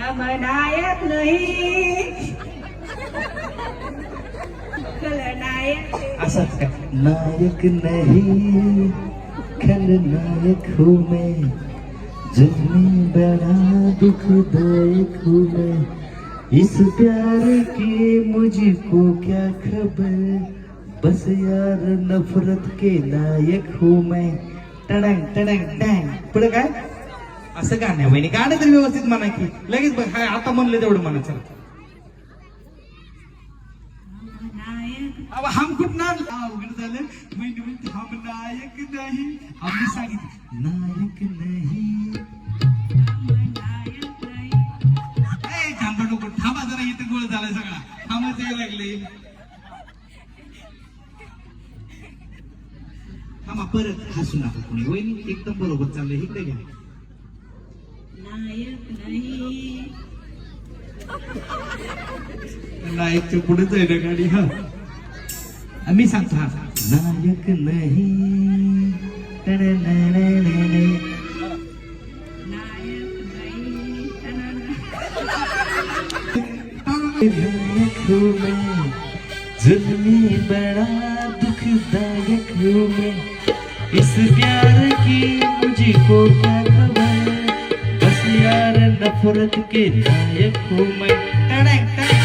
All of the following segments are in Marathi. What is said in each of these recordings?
हम नायक नहीं खलनायक असंच काय नायक नहीं खलनायक हूँ मैं जिसमें बड़ा दुखदायक हूँ मैं इस प्यार की मुझको क्या खबर बस यार नफरत के लायक हूँ मैं टडंग टडंग टँग पुढे काय असं गाणं आहे वहिनी गाणं तरी व्यवस्थित म्हणा की लगेच बघ हाय आता म्हणलं तेवढं म्हणा चला अब हम कुठं अवघड झालं वहिनी म्हणते हम नायक नाही आम्ही सांगितलं नायक नाही थांबा नको थांबा जरा इथं गोळ झाला सगळा थांबच यायला लागले थांबा परत हसू नका कोणी वहिनी एकदम बरोबर चाललंय इकडे घ्या नायक नहीं नायकच्या पुढेच आहे ना गाडी हा मी सांगतो हा नायक नाही नायक हूँ मैं जुल्मी बड़ा दुखदायक हूँ मैं इस प्यार की मुझको क्या खबर बस यार नफरत के लायक हूँ मैं टड़क टड़क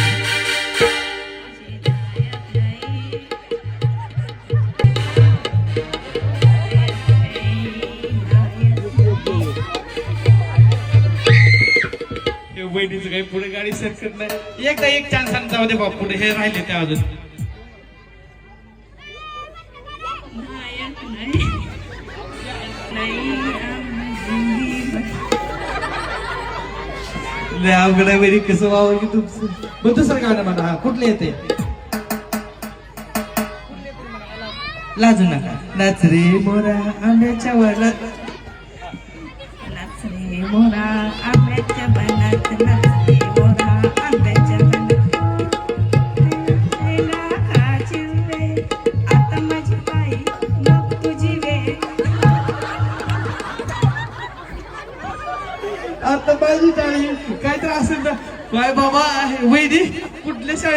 वहिनीचं काही पुढे गाडी सरकत नाही एकदा एक चान्स आणि जाऊ दे बाप पुढे हे राहिले ते अजून नायक नहीं नहीं लय अवघड आहे वहिनी कसं व्हावं की तुमचं मग दुसरं गाणं म्हणा हा कुठलं येते लाजू नका नाच रे मोरा आंब्याच्या वनात नाच रे मोरा आंब्याच्या बनात नाच रे मोरा आंब्याच्या बनात चिवे आता माझी बाई मग तुझी वे आता माझी टाळी काय तर असेल ना काय बाबा वहिनी कुठल्या शाळेत